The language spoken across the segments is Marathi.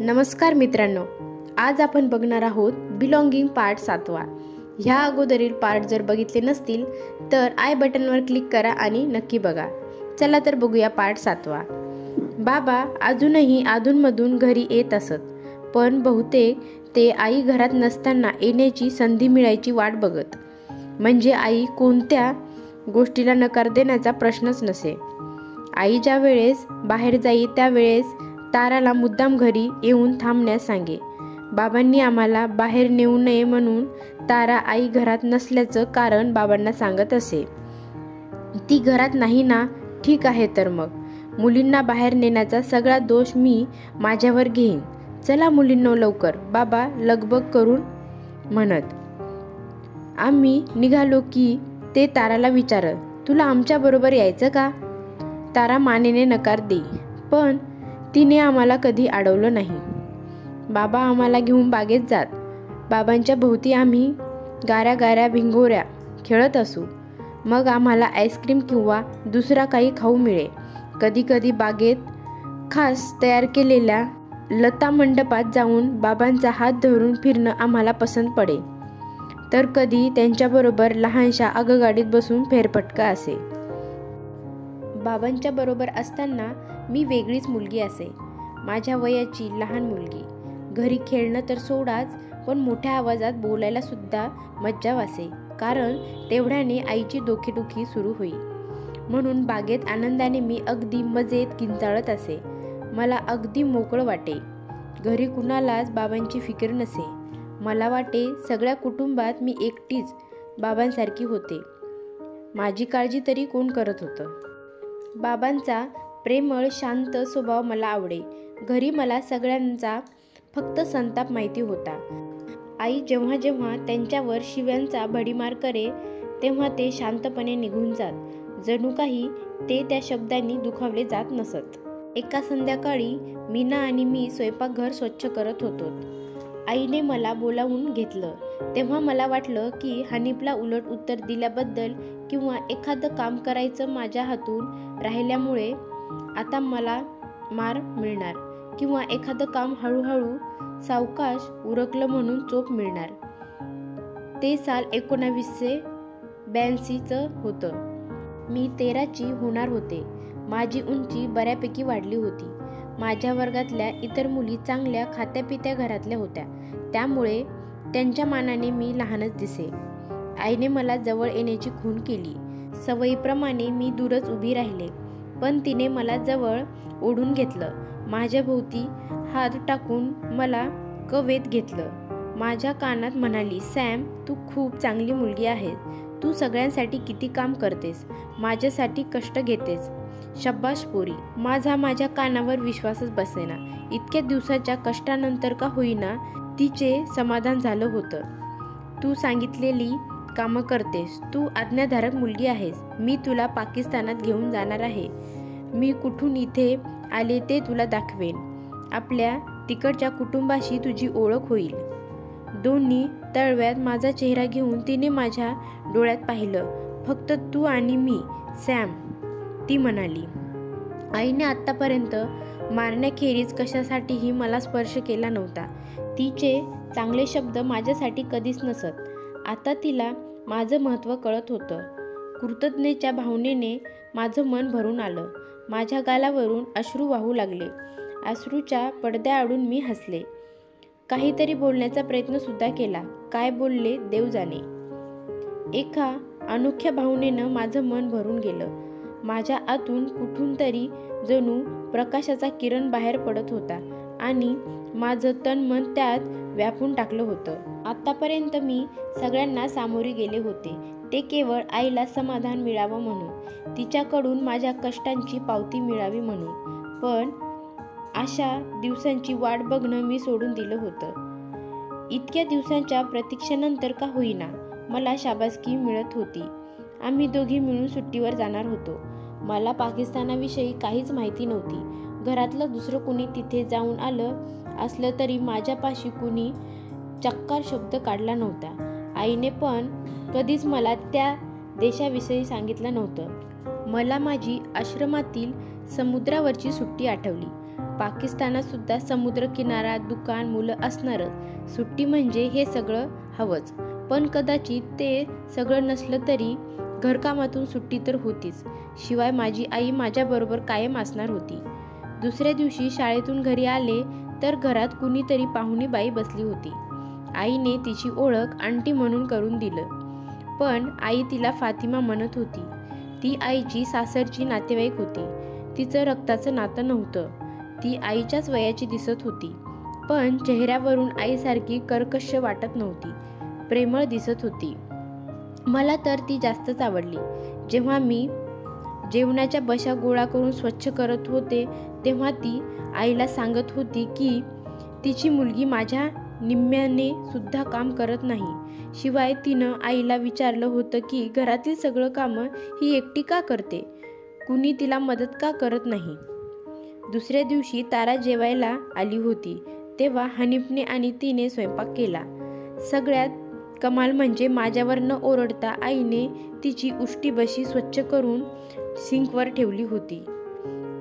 नमस्कार मित्रांनो, आज आपण बघणार आहोत बिलॉंगिंग पार्ट 7वा। ह्या अगोदरील पार्ट जर बघितले नसतील तर आय बटनवर क्लिक करा आणि नक्की बघा। चला तर बघूया पार्ट 7वा। बाबा अजूनही अधूनमधून घरी येत असत, पण बहुतेक ते आई घरात नसताना येण्याची संधी मिळायची वाट बघत। म्हणजे आई कोणत्या गोष्टीला नकार देण्याचा प्रश्नच नसे। आई ज्या वेळेस बाहेर जाई त्यावेळेस ताराला मुद्दाम घरी येऊन थांबण्यास सांगे। बाबांनी आम्हाला बाहेर नेऊ नये म्हणून तारा आई घरात नसल्याचं कारण बाबांना सांगत असे। ती घरात नाही ना, ठीक आहे तर मग मुलींना बाहेर नेण्याचा सगळा दोष मी माझ्यावर घेईन। चला मुलींनो लवकर, बाबा लगबग करून म्हणत। आम्ही निघालो की ते ताराला विचारत, तुला आमच्या बरोबर यायचं का? तारा मानेने नकार देई, पण तिने आम्हाला कधी अडवलं नाही। बाबा आम्हाला घेऊन बागेत जात। बाबांच्या भोवती आम्ही गाऱ्या गाऱ्या भिंगोऱ्या खेळत असू। मग आम्हाला आईस्क्रीम किंवा दुसरा काही खाऊ मिळे। कधी कधी बागेत खास तयार केलेल्या लता मंडपात जाऊन बाबांचा हात धरून फिरणं आम्हाला पसंत पडे, तर कधी त्यांच्याबरोबर लहानशा आगगाडीत बसून फेरफटका असे। बाबांच्या बरोबर असताना मी वेगळीच मुलगी असे, माझ्या वयाची लहान मुलगी। घरी खेळणं तर सोडाच, पण मोठ्या आवाजात बोलायला सुद्धा मज्जा वासे, कारण तेवढ्याने आईची डोकेदुखी सुरू होई। म्हणून बागेत आनंदाने मी अगदी मजेत किंचाळत असे। मला अगदी मोकळं वाटे। घरी कुणालाच बाबांची फिकीर नसे। मला वाटे सगळ्या कुटुंबात मी एकटीच बाबांसारखी होते। माझी काळजी तरी कोण करत होतं? बाबांचा प्रेमळ शांत स्वभाव मला आवडे। घरी मला सगळ्यांचा फक्त संताप माहिती होता। आई जेव्हा जेव्हा त्यांच्यावर शिव्यांचा भडीमार करे तेव्हा ते शांतपणे निघून जात, जणू काही ते त्या शब्दांनी दुखावले जात नसत। एका संध्याकाळी मीना आणि मी स्वयंपाकघर स्वच्छ करत होतो। आईने मला बोलावून घेतलं तेव्हा मला वाटलं की हनीफला उलट उत्तर दिल्याबद्दल किंवा एखादं काम करायचं माझ्या हातून राहिल्यामुळे आता मला मार मिळणार, किंवा एखादं काम हळूहळू सावकाश उरकलं म्हणून चोप मिळणार। ते साल 1982चं होतं। मी 13ची होणार होते। माझी उंची बऱ्यापैकी वाढली होती। माझ्या वर्गातल्या इतर मुली चांगल्या खात्यापित्या घरातल्या होत्या, त्यामुळे त्यांच्या मानाने मी लहानच दिसे। आईने मला जवळ येण्याची खूण केली। सवयीप्रमाणे मी दूरच उभी राहिले, पण तिने मला जवळ ओढून घेतलं। माझ्या भोवती हात टाकून मला कवेत घेतलं। माझ्या कानात म्हणाली, सॅम तू खूप चांगली मुलगी आहेस। तू सगळ्यांसाठी किती काम करतेस, माझ्यासाठी कष्ट घेतेस। शब्बाश पोरी। माझ्या कानावर विश्वासच बसेना। इतक्या दिवसाच्या कष्टानंतर का होईना तिचे समाधान झालं होतं। तू सांगितलेली कामं करतेस। तू आज्ञाधारक मुलगी आहेस। मी तुला पाकिस्तानात घेऊन जाणार आहे। मी कुठून इथे आले ते तुला दाखवेन। आपल्या तिकडच्या कुटुंबाशी तुझी ओळख होईल। दोन्ही तळव्यात माझा चेहरा घेऊन तिने माझ्या डोळ्यात पाहिलं। फक्त तू आणि मी सॅम, ती म्हणाली। आईने आत्तापर्यंत मारण्याखेरीज कशासाठीही मला स्पर्श केला नव्हता। तिचे चांगले शब्द माझ्यासाठी कधीच नसत। आता तिला माझं महत्त्व कळत होतं। कृतज्ञतेच्या भावनेने माझं मन भरून आलं। माझ्या गालावरून अश्रू वाहू लागले। अश्रूच्या पडद्याआडून मी हसले। काहीतरी बोलण्याचा प्रयत्न सुद्धा केला। काय बोलले देव जाणे। एका अनोख्या भावनेनं माझं मन भरून गेलं। माझ्या आतून कुठून तरी जणू प्रकाशाचा किरण बाहेर पडत होता आणि माझं तन मन त्यात व्यापून टाकलं होतं। आतापर्यंत मी सगळ्यांना सामोरे गेले होते, ते केवळ आईला समाधान मिळावं म्हणून, तिच्याकडून माझ्या कष्टांची पावती मिळावी म्हणून। पण अशा दिवसांची वाट बघणं मी सोडून दिलं होतं। इतक्या दिवसांच्या प्रतीक्षेनंतर का होईना मला शाबासकी मिळत होती। आम्ही दोघी मिळून सुट्टीवर जाणार होतो। मला पाकिस्तानाविषयी काहीच माहिती नव्हती। घरातलं दुसरं कुणी तिथे जाऊन आलं असलं तरी माझ्यापाशी कुणी चक्कार शब्द काढला नव्हता। आईने पण कधीच मला त्या देशाविषयी सांगितलं नव्हतं। मला माझी आश्रमातील समुद्रावरची सुट्टी आठवली। पाकिस्तानात सुद्धा समुद्र किनारा, दुकान, मुलं असणारच. सुट्टी म्हणजे हे सगळं हवंच. पण कदाचित ते सगळं नसलं तरी घरकामातून सुट्टी तर होतीच. शिवाय माझी आई माझ्याबरोबर कायम असणार होती. दुसऱ्या दिवशी शाळेतून घरी आले तर घरात कुणीतरी पाहुणी बाई बसली होती. आईने तिची ओळख आंटी म्हणून करून दिलं. पण आई तिला फातिमा म्हणत होती. ती आईची सासरची नातेवाईक होती. तिचं रक्ताचं नातं नव्हतं. ती आईच्याच वयाची दिसत होती. पण चेहऱ्यावरून आईसारखी कर्कश वाटत नव्हती. प्रेमळ दिसत होती. मला तर ती जास्तच आवडली. जेव्हा मी जेवणाच्या बशा गोळा करून स्वच्छ करत होते तेव्हा ती आईला सांगत होती की तिची मुलगी माझ्या निम्म्याने सुद्धा काम करत नाही. शिवाय तिनं आईला विचारलं होतं की घरातील सगळं कामं ही एकटी का करते, कुणी तिला मदत का करत नाही. दुसऱ्या दिवशी तारा जेवायला आली होती तेव्हा हनीफने आणि तिने स्वयंपाक केला. सगळ्यात कमाल म्हणजे माझ्यावर न ओरडता आईने तिची उष्टी बशी स्वच्छ करून सिंकवर ठेवली होती.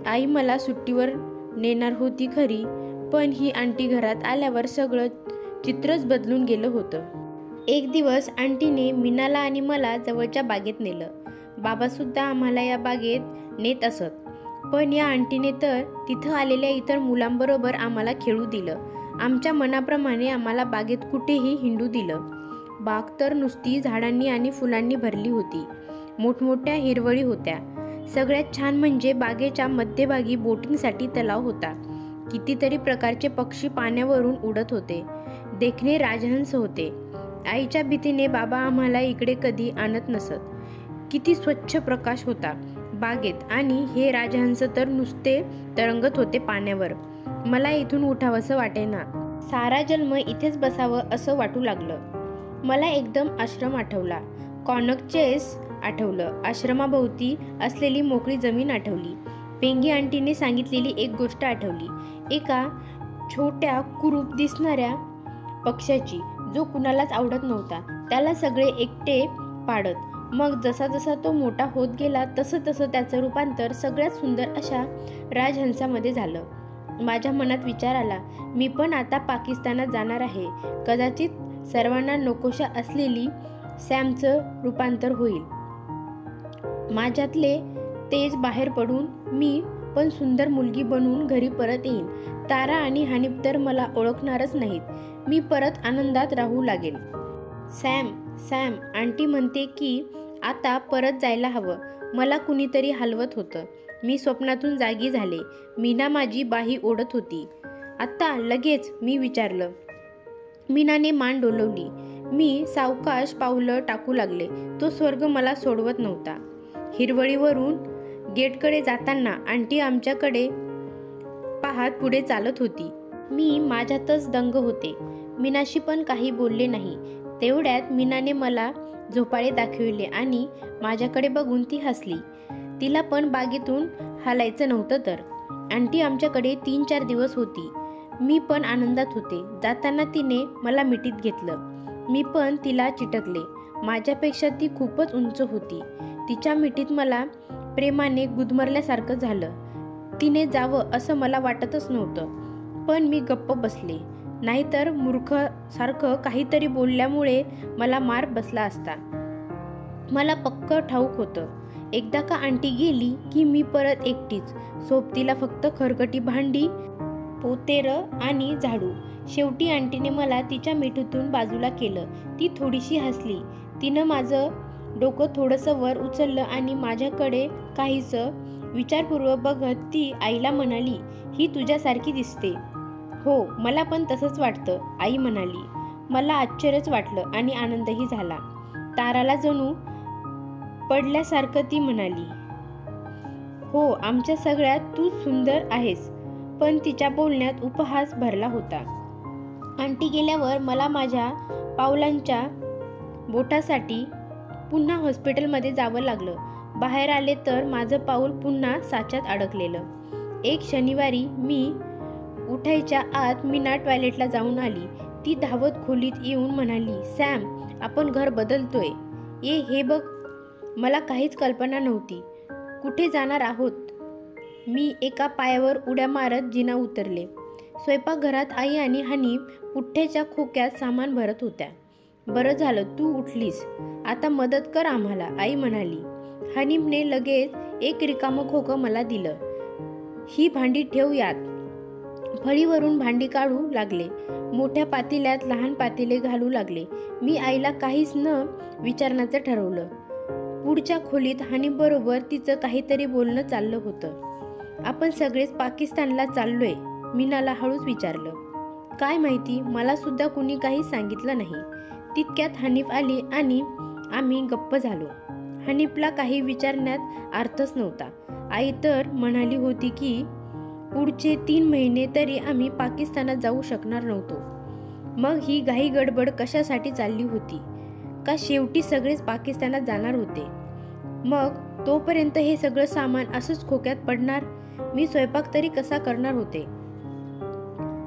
आई मला सुट्टीवर नेणार होती खरी, पण ही आंटी घरात आल्यावर सगळं चित्रच बदलून गेलं होतं. एक दिवस आंटीने मीनाला आणि मला जवळच्या बागेत नेलं. बाबासुद्धा आम्हाला या बागेत नेत असत. पण या आंटीने तर तिथं आलेल्या इतर मुलांबरोबर आम्हाला खेळू दिलं. आमच्या मनाप्रमाणे आम्हाला बागेत कुठेही हिंडू दिलं. बाग तर नुसती झाडांनी आणि फुलांनी भरली होती. मोठमोठ्या हिरवळी होत्या. सगळ्यात छान म्हणजे बागेच्या मध्यभागी बोटिंगसाठी तलाव होता. कितीतरी प्रकारचे पक्षी पाण्यावरून उडत होते. देखणे राजहंस होते. आईच्या भीतीने बाबा आम्हाला इकडे कधी आणत नसत. किती स्वच्छ प्रकाश होता बागेत आणि हे राजहंस तर नुसते तरंगत होते पाण्यावर. मला इथून उठावंसं वाटेना. सारा जन्म इथेच बसावं असं वाटू लागलं. मला एकदम आश्रम आठवला. कॉनक चेस आठवलं. आश्रमाभोवती असलेली मोकळी जमीन आठवली. पेंगी आंटीने सांगितलेली एक गोष्ट आठवली. एका छोट्या कुरूप दिसणाऱ्या पक्ष्याची, जो कुणालाच आवडत नव्हता. त्याला सगळे एकटे पाडत. मग जसा जसा तो मोठा होत गेला तसं तसं त्याचं रूपांतर सगळ्यात सुंदर अशा राजहंसामध्ये झालं. माझ्या मनात विचार आला, मी पण आता पाकिस्तानात जाणार आहे. कदाचित सर्वांना नकोशा असलेली सॅमचं रूपांतर होईल. माझ्यातले तेज बाहेर पडून मी पण सुंदर मुलगी बनून घरी परत येईन. तारा आणि हनीफ तर मला ओळखणारच नाहीत. मी परत आनंदात राहू लागेल. सॅम सॅम आंटी म्हणते की आता परत जायला हवं. मला कुणीतरी हलवत होतं. मी स्वप्नातून जागी झाले. मीना माझी बाही ओढत होती. आत्ता लगेच, मी विचारलं. मीनाने मान डोलवली. मी सावकाश पावलं टाकू लागले. तो स्वर्ग मला सोडवत नव्हता. हिरवळीवरून गेटकडे जाताना आंटी आमच्याकडे पाहत पुढे चालत होती. मी माझ्यातच दंग होते. मीनाशी पण काही बोलले नाही. तेवढ्यात मीनाने मला झोपाळे दाखविले आणि माझ्याकडे बघून ती हसली. तिला पण बागेतून हालायचं नव्हतं तर. आंटी आमच्याकडे 3-4 दिवस होती. मी पण आनंदात होते. जाताना तिने मला मिठीत घेतलं. मी पण तिला चिटकले. माझ्यापेक्षा ती खूपच उंच होती. तिच्या मिठीत मला प्रेमाने गुदमरल्यासारखं झालं. तिने जावं असं मला वाटतच नव्हतं. पण मी गप्प बसले. नाहीतर मूर्खासारखं काहीतरी बोलल्यामुळे मला मार बसला असता. मला पक्क ठाऊक होतं, एकदा का आंटी गेली की मी परत एकटीच. सोबतीला फक्त खरकटी भांडी, पोतेरं आणि झाडू. शेवटी आंटीने मला तिच्या मिठीतून बाजूला केलं. ती थोडीशी हसली. तिनं माझं डोकं थोडंसं वर उचललं आणि माझ्याकडे काहीसं विचारपूर्वक बघत ती आईला म्हणाली, ही तुझ्यासारखी दिसते. हो, मला पण तसंच वाटतं, आई म्हणाली. मला आश्चर्यच वाटलं आणि आनंदही झाला. ताराला जणू पडल्यासारखं ती म्हणाली, हो, आमच्या सगळ्यात तू सुंदर आहेस. पण तिच्या बोलण्यात उपहास भरला होता. आंटी गेल्यावर मला माझ्या पावलांच्या बोटासाठी पुन्हा हॉस्पिटलमध्ये जावं लागलं. बाहेर आले तर माझं पाऊल पुन्हा साच्यात अडकलेलं. एक शनिवारी मी उठायच्या आत मीना टॉयलेटला जाऊन आली. ती धावत खोलीत येऊन म्हणाली, सॅम, आपण घर बदलतोय. हे बघ. मला काहीच कल्पना नव्हती. कुठे जाणार आहोत? मी एका पायावर उड्या मारत जिना उतरले. स्वयंपाकघरात आई आणि हनीफ पुठ्ठ्याच्या खोक्यात सामान भरत होत्या. बरं झालं तू उठलीस, आता मदत कर आम्हाला, आई म्हणाली. हनीफने लगेच एक रिकामं खोकं मला दिलं. ही भांडी ठेव यात. फळीवरून भांडी काढू लागले. मोठ्या पातेल्यात लहान पातेले घालू लागले. मी आईला काहीच न विचारण्याचं ठरवलं. पुढच्या खोलीत हनीफबरोबर तिचं काहीतरी बोलणं चाललं होतं. आपण सगळेच पाकिस्तानला चाललोय, मीनाला हळूच विचारलं. काय माहिती, मला सुद्धा कुणी काही सांगितलं नाही. तितक्यात हनीफ आली आणि आम्ही गप्प झालो. हनीफला काही विचारण्यात अर्थच नव्हता. आई तर म्हणाली होती की पुढचे 3 महिने तरी आम्ही पाकिस्तानात जाऊ शकणार नव्हतो. मग ही घाई गडबड कशासाठी चालली होती? का शेवटी सगळेच पाकिस्तानात जाणार होते? मग तोपर्यंत हे सगळं सामान असंच खोक्यात पडणार? मी स्वयंपाक तरी कसा करणार होते?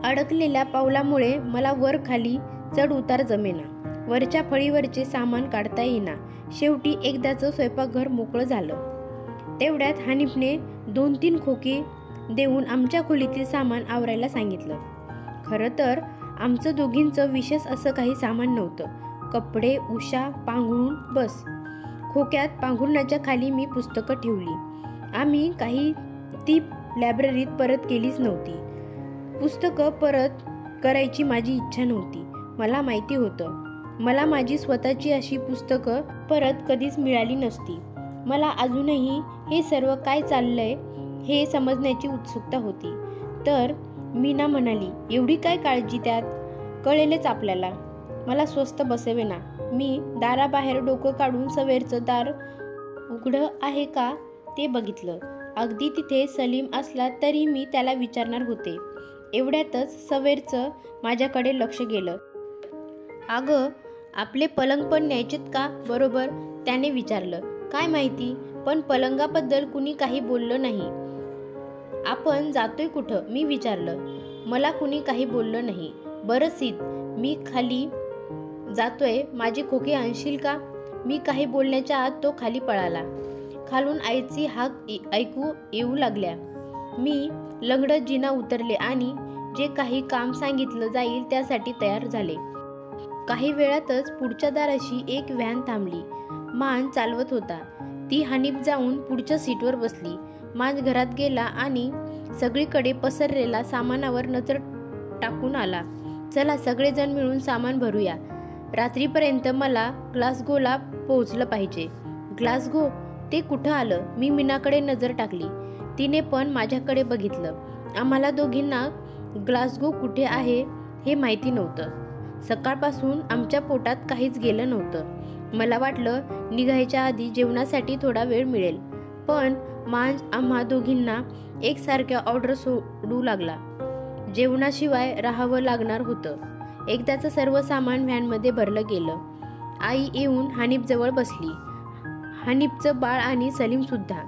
अडकलेल्या पावलामुळे मला वर खाली चढ उतार जमेना. वरच्या फळीवरचे सामान काढता येईना. शेवटी एकदाचं स्वयंपाकघर मोकळं झालं. तेवढ्यात हनीफने 2-3 खोके देऊन आमच्या खोलीतील सामान आवरायला सांगितलं. खरं तर आमचं दोघींचं विशेष असं काही सामान नव्हतं. कपडे, उषा, पांघरूण बस. खोक्यात पांघरुणाच्या खाली मी पुस्तकं ठेवली. आम्ही काही ती लायब्ररीत परत केलीच नव्हती. पुस्तकं परत करायची माझी इच्छा नव्हती. मला माहिती होतं मला माझी स्वतःची अशी पुस्तकं परत कधीच मिळाली नसती. मला अजूनही हे सर्व काय चाललंय हे समजण्याची उत्सुकता होती. तर मीना म्हणाली, एवढी काय काळजी त्यात, कळेलच आपल्याला. मला स्वस्थ बसवेना. मी दाराबाहेर डोकं काढून सवेरचं दार उघडं आहे का ते बघितलं. अगदी तिथे सलीम असला तरी मी त्याला विचारणार होते. एवढ्यातच सवेरचं माझ्याकडे लक्ष गेलं. अगं, आपले पलंग पण न्यायचेत का बरोबर? त्याने विचारलं. काय माहिती, पण पलंगाबद्दल कुणी काही बोललं नाही. आपण जातोय कुठं, मी विचारलं. मला कुणी काही बोललं नाही. बरं सीत, मी खाली जातोय, माझे खोके आणशील का? मी काही बोलण्याच्या आत तो खाली पळाला. खालून आईची हाक ऐकू येऊ लागल्या. मी लंगडत जिना उतरले आणि जे काही काम सांगितलं जाईल त्यासाठी तयार झाले. काही वेळातच पुढच्या दाराशी एक व्हॅन थांबली. मान चालवत होता. ती हनीफ जाऊन पुढच्या सीटवर बसली. मान घरात गेला आणि सगळीकडे पसरलेला सामानावर नजर टाकून आला. चला सगळेजण मिळून सामान भरूया. रात्रीपर्यंत मला ग्लासगोला पोहोचलं पाहिजे. ग्लासगो? ते कुठं आलं? मी मीनाकडे नजर टाकली. तिने पण माझ्याकडे बघितलं. आम्हाला दोघींना ग्लासगो कुठे आहे हे माहिती नव्हतं. सकाळपासून आमच्या पोटात काहीच गेलं नव्हतं. मला वाटलं निघायच्या आधी जेवणासाठी थोडा वेळ मिळेल. पण मांज आम्हा दोघींना एकसारख्या ऑर्डर सोडू लागला. जेवणाशिवाय राहावं लागणार होतं. एकदाचं सर्व सामान व्हॅनमध्ये भरलं गेलं. आई येऊन हनीफजवळ बसली. हनीफचं बाळ आणि सलीम सुद्धा.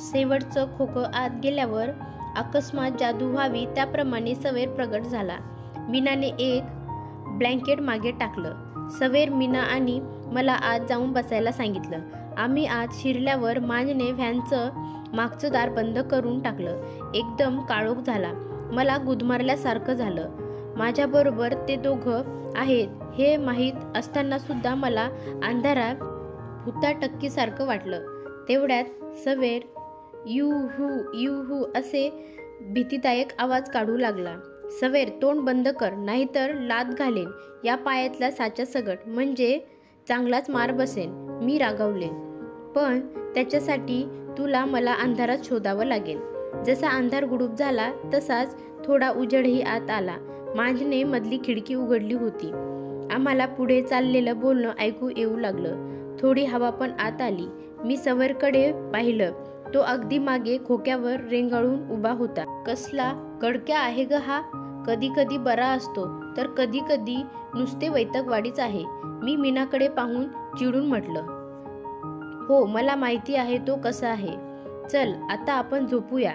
शेवटचं खोकं आत गेल्यावर अकस्मात जादू व्हावी त्याप्रमाणे सवेर प्रगट झाला. मीनाने एक ब्लँकेट मागे टाकलं. सवेर, मीना आणि मला आत जाऊन बसायला सांगितलं. आम्ही आत शिरल्यावर मांजने व्हॅनचं मागचं दार बंद करून टाकलं. एकदम काळोख झाला. मला गुदमारल्यासारखं झालं. माझ्याबरोबर ते दोघं आहेत हे माहीत असताना सुद्धा मला अंधारात भुताटक्कीसारखं वाटलं. तेवढ्यात सवेर युहू असे भीतीदायक आवाज काढू लागला. सवेर, तोंड बंद कर, नाहीतर लाथ घालेन या पायातला साचा सगट, म्हणजे चांगलाच मार बसेन. मी रागावले. पण त्याच्यासाठी तुला मला अंधारात शोधावं लागेल. जसा अंधार गुडूप झाला तसाच थोडा उजेडही आत आला. मांजने मधली खिडकी उघडली होती. आम्हाला पुढे चाललेलं बोलणं ऐकू येऊ लागलं. थोडी हवा पण आत आली. मी सवेरकडे पाहिलं. तो अगदी मागे खोक्यावर रेंगाळून उभा होता. कसला गडक्या आहे ग हा. कधी कधी बरा असतो तर कधी कधी नुसते वैतागवाडीच आहे. मी मीनाकडे पाहून चिडून म्हटलं. हो, मला माहिती आहे तो कसा आहे. चल आता आपण झोपूया.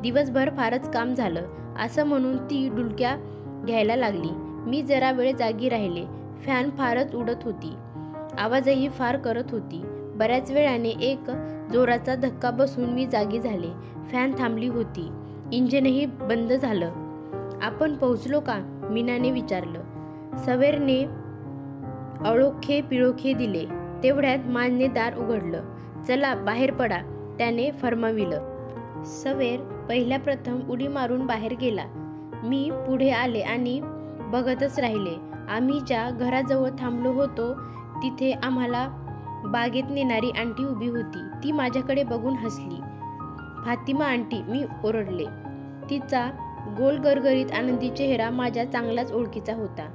दिवसभर फारच काम झालं. असं म्हणून ती डुलक्या घ्यायला लागली. मी जरा वेळ जागी राहिले. फॅन फारच उडत होती. आवाजही फार करत होती. बऱ्याच वेळाने एक जोराचा धक्का बसून मी जागी झाले. फॅन थांबली होती. इंजिनही बंद झालं. आपण पोहोचलो का? मीनाने विचारलं. सवेरने अळोखे पिळोखे दिले. तेवढ्यात मानने दार उघडलं. चला बाहेर पडा, त्याने फर्माविलं. सवेर पहिल्या प्रथम उडी मारून बाहेर गेला. मी पुढे आले आणि बघतच राहिले. आम्ही ज्या घराजवळ थांबलो होतो तिथे आम्हाला बागेत नेणारी आंटी उभी होती. ती माझ्याकडे बघून हसली. फातिमा आंटी, मी ओरडले. तिचा गोल गरगरीत आनंदी चेहरा माझ्या चांगलाच ओळखीचा होता.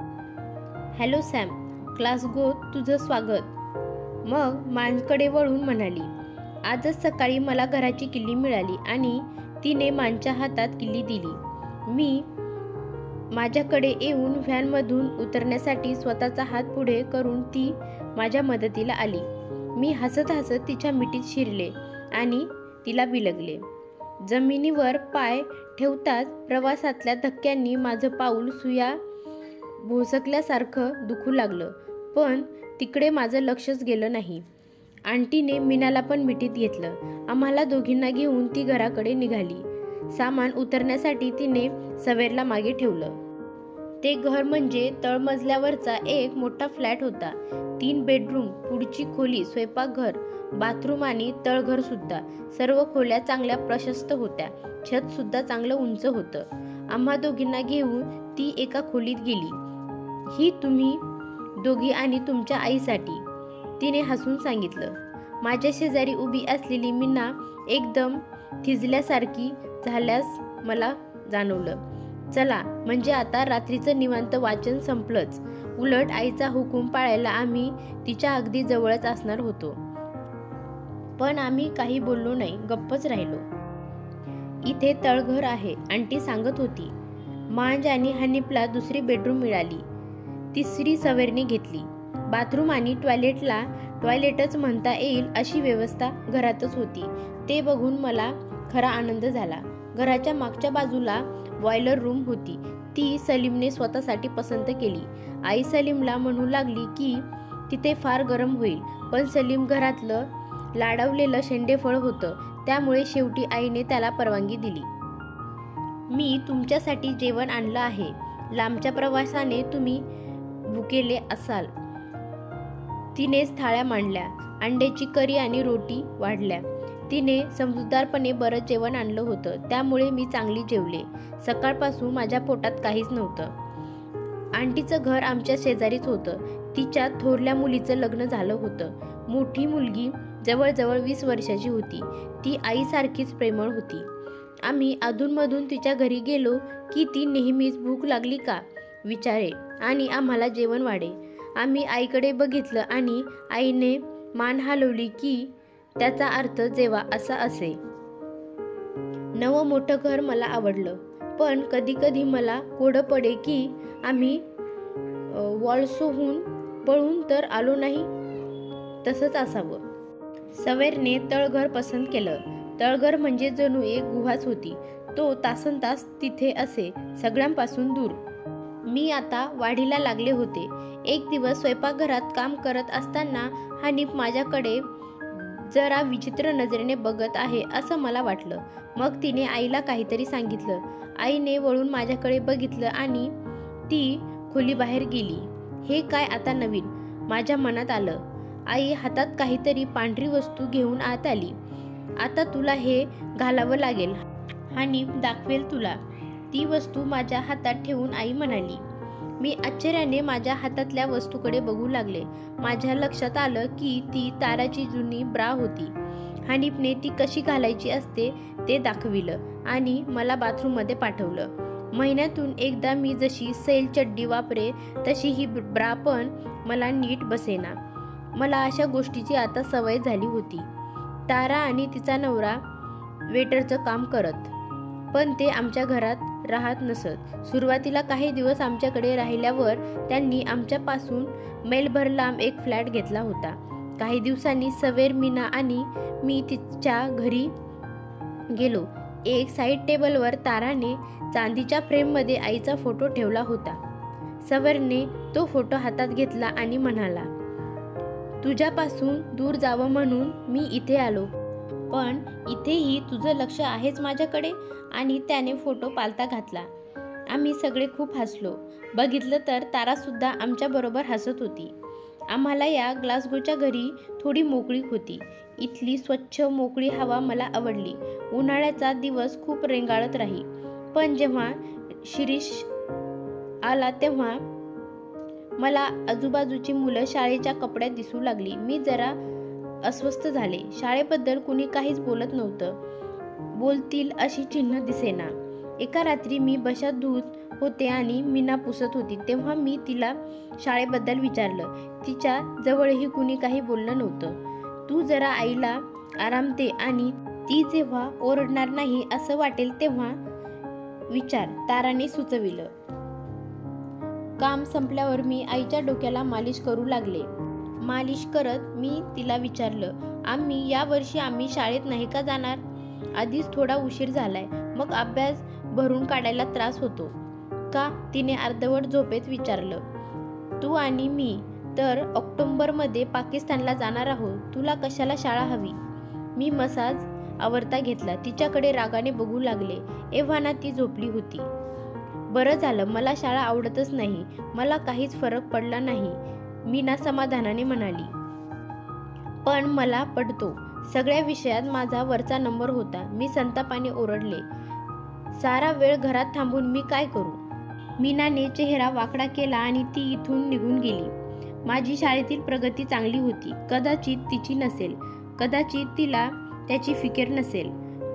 हॅलो सॅम, क्लासगोत तुझं स्वागत. मग मानकडे वळून म्हणाली, आजच सकाळी मला घराची किल्ली मिळाली. आणि तिने मानच्या हातात किल्ली दिली. मी माझ्याकडे येऊन व्हॅनमधून उतरण्यासाठी स्वतःचा हात पुढे करून ती माझ्या मदतीला आली. मी हसत हसत तिच्या मिठीत शिरले आणि तिला बिलगले. जमिनीवर पाय ठेवताच प्रवासातल्या धक्क्यांनी माझं पाऊल सुया भोसकल्यासारखं दुखू लागलं. पण तिकडे माझं लक्षच गेलं नाही. आंटीने मीनाला पण मिठीत घेतलं. आम्हाला दोघींना घेऊन ती घराकडे निघाली. सामान उतरण्यासाठी तिने सवेरला मागे ठेवलं. ते घर म्हणजे तळमजल्यावरचा एक मोठा फ्लॅट होता. 3 बेडरूम, पुढची खोली, स्वयंपाकघर, बाथरूम आणि तळघर सुद्धा. सर्व खोल्या चांगल्या प्रशस्त होत्या. छत सुद्धा चांगलं उंच होतं. आम्हा दोघींना घेऊन ती एका खोलीत गेली. ही तुम्ही दोघी आणि तुमच्या आईसाठी, तिने हसून सांगितलं. माझ्या शेजारी उभी असलेली मीना एकदम थिजल्यासारखी झाल्यास मला जाणवलं. चला, म्हणजे आता रात्रीचं निवांत वाचन संपलंच. उलट आईचा हुकूम पाळायला आम्ही तिच्या अगदी जवळच असणार होतो. पण आम्ही काही बोललो नाही, गप्पच राहिलो. इथे तळघर आहे, आंटी सांगत होती. मांज आणि हनीफला दुसरी बेडरूम मिळाली. तिसरी सवेरने घेतली. बाथरूम आणि टॉयलेटच म्हणता येईल अशी व्यवस्था घरातच होती. ते बघून मला खरा आनंद झाला. घराच्या मागच्या बाजूला बॉयलर रूम होती. ती सलीमने स्वतःसाठी पसंत केली. आई सलीमला म्हणू लागली की तिथे फार गरम होईल. पण सलीम घरातलं लाडवलेलं शेंडेफळ होतं, त्यामुळे शेवटी आईने त्याला परवानगी दिली. मी तुमच्यासाठी जेवण आणलं आहे. लांबच्या प्रवासाने तुम्ही भुकेले असाल. तिनेच थाळ्या मांडल्या. अंड्याची करी आणि रोटी वाढल्या. तिने समजूतदारपणे बरंच जेवण आणलं होतं, त्यामुळे मी चांगली जेवले. सकाळपासून माझ्या पोटात काहीच नव्हतं. आंटीचं घर आमच्या शेजारीच होतं. तिच्या थोरल्या मुलीचं लग्न झालं होतं. मोठी मुलगी जवळजवळ 20 वर्षाची होती. ती आईसारखीच प्रेमळ होती. आम्ही अधूनमधून तिच्या घरी गेलो की ती नेहमीच भूक लागली का विचारे आणि आम्हाला जेवण वाढे. आम्ही आईकडे बघितलं आणि आईने मान हलवली की त्याचा अर्थ जेवा असा असे. नवं मोठं घर मला आवडलं, पण कधी कधी मला कोडं पडे की आम्ही वॉल्सोहून पळून तर आलो नाही. तसंच असावं. सवेरने तळघर पसंत केलं. तळघर म्हणजे जणू एक गुहाच होती. तो तासनतास तिथे असे, सगळ्यांपासून दूर. मी आता वाढीला लागले होते. एक दिवस स्वयंपाकघरात काम करत असताना हनीफ माझ्याकडे जरा विचित्र नजरेने बघत आहे असं मला वाटलं. मग तिने आईला काहीतरी सांगितलं. आईने वळून माझ्याकडे बघितलं आणि ती खोलीबाहेर गेली. हे काय आता नवीन, माझ्या मनात आलं. आई हातात काहीतरी पांढरी वस्तू घेऊन आत आली. आता तुला हे घालावं लागेल, हनीफ दाखवेल तुला. ती वस्तू माझ्या हातात ठेवून आई म्हणाली. मी आश्चर्याने माझ्या हातातल्या वस्तूकडे बघू लागले. माझ्या लक्षात आलं की ती ताराची जुनी ब्रा होती. हनीफने ती कशी घालायची असते ते दाखविलं आणि मला बाथरूममध्ये पाठवलं. महिन्यातून एकदा मी जशी सैल चड्डी वापरे तशी ही ब्रा पण मला नीट बसेना. मला अशा गोष्टीची आता सवय झाली होती. तारा आणि तिचा नवरा वेटरचं काम करत, पण ते आमच्या घरात राहत नसत. सुरुवातीला काही दिवस आमच्याकडे राहिल्यावर त्यांनी आमच्यापासून मैलभर लांब एक फ्लॅट घेतला होता. काही दिवसांनी सवेर, मीना आणि मी तिच्या घरी गेलो. एक साईड टेबलवर ताराने चांदीच्या फ्रेममध्ये आईचा फोटो ठेवला होता. सवेरने तो फोटो हातात घेतला आणि म्हणाला, तुझ्यापासून दूर जावं म्हणून मी इथे आलो. पण इथेही तुझं लक्ष आहेच माझ्याकडे. आणि त्याने फोटो पालथा घातला. आम्ही सगळे खूप हसलो. बघितलं तर तारासुद्धा आमच्याबरोबर हसत होती. आम्हाला या ग्लासगोच्या घरी थोडी मोकळीक होती. इथली स्वच्छ मोकळी हवा मला आवडली. उन्हाळ्याचा दिवस खूप रेंगाळत राही, पण जेव्हा शिरीष आला तेव्हा मला आजूबाजूची मुलं शाळेच्या कपड्यात दिसू लागली. मी जरा अस्वस्थ झाले. शाळेबद्दल कुणी काहीच बोलत नव्हतं. बोलतील अशी चिन्ह दिसेना. एका रात्री मी बशात धुत होते आणि मीना पुसत होती तेव्हा मी तिला शाळेबद्दल विचारलं. तिच्या जवळही कुणी काही बोललं नव्हतं. तू जरा आईला आराम दे आणि ती जेव्हा ओरडणार नाही असं वाटेल तेव्हा विचार, ताराने सुचविलं. काम संपल्यावर मी आईच्या डोक्याला मालिश करू लागले. मालिश करत मी तिला विचारलं, यावर्षी आम्ही शाळेत नाही का जाणार? आधीच थोडा उशीर झालाय, मग अभ्यास भरून काढायला त्रास होतो का? तिने अर्धवट झोपेत विचारलं. तू आणि मी तर ऑक्टोबरमध्ये पाकिस्तानला जाणार आहोत. तुला कशाला शाळा हवी? मी मसाज आवरता घेतला. तिच्याकडे रागाने बघू लागले. एव्हाना ती झोपली होती. बरं झालं, मला शाळा आवडतच नाही. मला काहीच फरक पडला नाही, मीना समाधानाने म्हणाली. पण मला पडतो. सगळ्या विषयात माझा वरचा नंबर होता. मी संतापाने ओरडले. सारा वेळ घरात थांबून मी काय करू? मीनाने चेहरा वाकडा केला आणि ती इथून निघून गेली. माझी शाळेतील प्रगती चांगली होती. कदाचित तिची नसेल, कदाचित तिला त्याची फिकीर नसेल,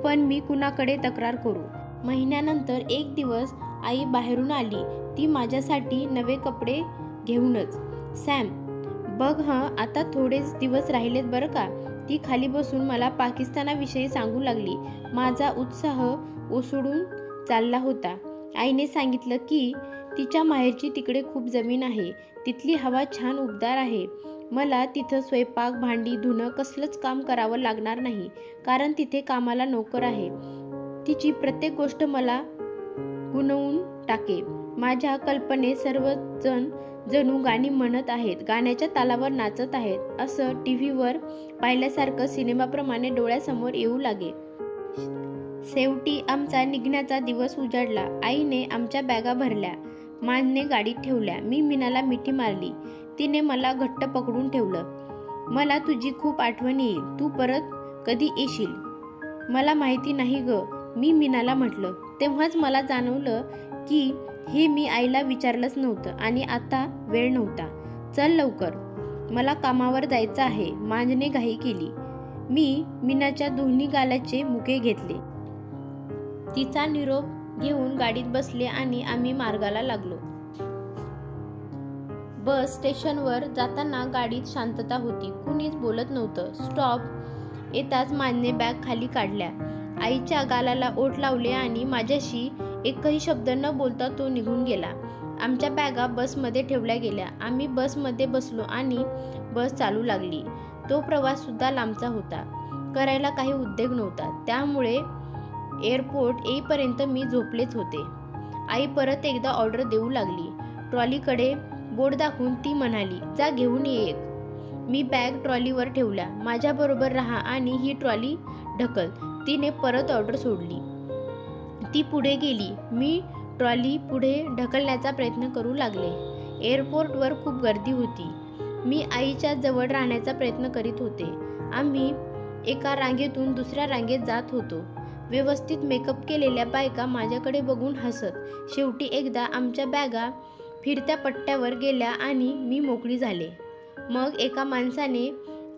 पण मी कुणाकडे तक्रार करू? महिन्यानंतर एक दिवस आई बाहेरून आली. ती माझ्यासाठी नवे कपडे घेऊनच. सॅम, बघ आता थोडेच दिवस राहिलेत बरं का. ती खाली बसून मला पाकिस्तानाविषयी सांगू लागली. माझा उत्साह ओसळून चालला होता. आईने सांगितलं की तिच्या माहेरची तिकडे खूप जमीन आहे. तिथली हवा छान उबदार आहे. मला तिथं स्वयंपाक, भांडी धुणं कसलंच काम करावं लागणार नाही, कारण तिथे कामाला नोकर आहे. तिची प्रत्येक गोष्ट मला गुणवून टाके. माझ्या कल्पनेत सर्वजण जणू गाणी म्हणत आहेत, गाण्याच्या तालावर नाचत आहेत असं टीव्हीवर पाहिल्यासारखं सिनेमाप्रमाणे डोळ्यासमोर येऊ लागे. शेवटी आमचा निघण्याचा दिवस उजाडला. आईने आमच्या बॅगा भरल्या, मानने गाडीत ठेवल्या. मी मीनाला मिठी मारली. तिने मला घट्ट पकडून ठेवलं. मला तुझी खूप आठवण येईल. तू परत कधी येशील? मला माहिती नाही ग, मी मीनाला म्हटलं. तेव्हाच मला जाणवलं की हे मी आईला विचारलंच नव्हतं आणि आता वेळ नव्हता. चल लवकर, मला कामावर जायचं आहे. मांजने घाई केली. मी मीनाच्या दोन्ही गालाचे मुके घेतले. तिचा निरोप घेऊन गाडीत बसले आणि आम्ही मार्गाला लागलो. बस स्टेशनवर जाताना गाडीत शांतता होती. कुणीच बोलत नव्हतं. स्टॉप येताच मानने बॅग खाली काढल्या. आईच्या गालाला ओठ लावले आणि माझ्याशी एकही शब्द न बोलता तो निघून गेला. आमच्या बॅगा बसमध्ये ठेवल्या गेल्या. आम्ही बसमध्ये बसलो आणि बस चालू लागली. तो प्रवास सुद्धा लांबचा होता. करायला काही उद्योग नव्हता. त्यामुळे एअरपोर्ट येईपर्यंत मी झोपलेच होते. आई परत एकदा ऑर्डर देऊ लागली. ट्रॉलीकडे बोट दाखवून ती म्हणाली, जा घेऊन ये एक. मी बॅग ट्रॉलीवर ठेवल्या. माझ्याबरोबर राहा आणि ही ट्रॉली ढकल. तिने परत ऑर्डर सोडली. ती पुढे गेली. मी ट्रॉली पुढे ढकलण्याचा प्रयत्न करू लागले. एअरपोर्टवर खूप गर्दी होती. मी आईच्या जवळ राहण्याचा प्रयत्न करीत होते. आम्ही एका रांगेतून दुसऱ्या रांगेत जात होतो. व्यवस्थित मेकअप केलेल्या बायका माझ्याकडे बघून हसत. शेवटी एकदा आमच्या बॅगा फिरत्या पट्ट्यावर गेल्या आणि मी मोकळी झाले. मग एका माणसाने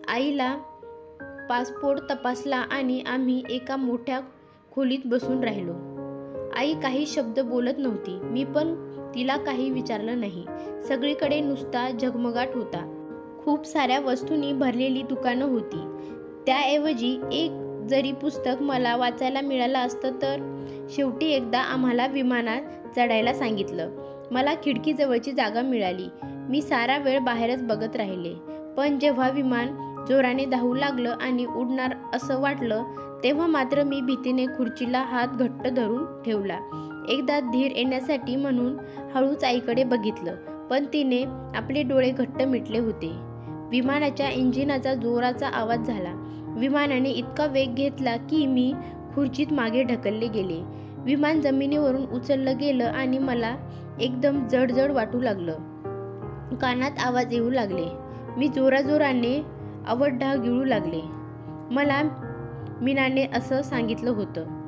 आईला पासपोर्ट तपासला आणि आम्ही एका मोठ्या खोलीत बसून राहिलो. आई काही शब्द बोलत नव्हती. मी पण तिला काही विचारलं नाही. सगळीकडे नुसता झगमगाट होता. खूप साऱ्या वस्तूंनी भरलेली दुकानं होती. त्याऐवजी एक जरी पुस्तक मला वाचायला मिळालं असतं तर. शेवटी एकदा आम्हाला विमानात चढायला सांगितलं. मला खिडकीजवळची जागा मिळाली. मी सारा वेळ बाहेरच बघत राहिले. पण जेव्हा विमान जोराने धावू लागलं आणि उडणार असं वाटलं तेव्हा मात्र मी भीतीने खुर्चीला हात घट्ट धरून ठेवला. एकदा धीर येण्यासाठी म्हणून हळूच आईकडे बघितलं, पण तिने आपले डोळे घट्ट मिटले होते. विमानाच्या इंजिनाचा जोराचा आवाज झाला. विमानाने इतका वेग घेतला की मी खुर्चीत मागे ढकलले गेले. विमान जमिनीवरून उचललं गेलं आणि मला एकदम जड वाटू लागलं. कानात आवाज येऊ लागले. मी जोराजोराने आवड्डा गिळू लागले. मला मीनाने असं सांगितलं होतं.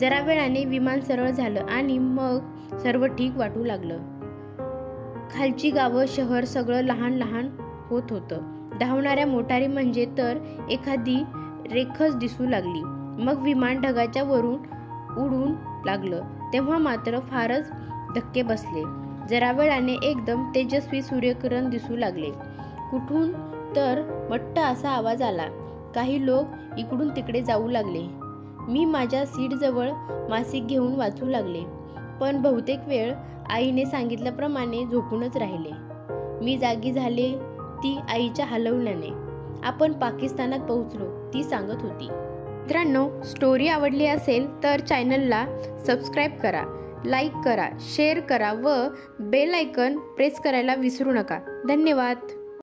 जरा वेळाने विमान सरळ झालं आणि मग सर्व ठीक वाटू लागलं. खालची गावं, शहर सगळं लहान लहान होत होतं. धावणाऱ्या मोटारी म्हणजे तर एखादी रेखच दिसू लागली. मग विमान ढगाच्या वरून उडून लागलं. तेव्हा मात्र फारच धक्के बसले. जरा वेळाने एकदम तेजस्वी सूर्यकिरण दिसू लागले. कुठून तर मट्ट असा आवाज आला. काही लोक इकडून तिकडे जाऊ लागले. मी माझ्या सीटजवळ मासिक घेऊन वाचू लागले. पण बहुतेक वेळ आईने सांगितल्याप्रमाणे झोपूनच राहिले. मी जागी झाले ती आईच्या हलवण्याने. आपण पाकिस्तानात पोहोचलो, ती सांगत होती. मित्रांनो, स्टोरी आवडली असेल तर चॅनलला सबस्क्राईब करा, लाईक करा, शेअर करा व बेल आयकॉन प्रेस करायला विसरू नका. धन्यवाद.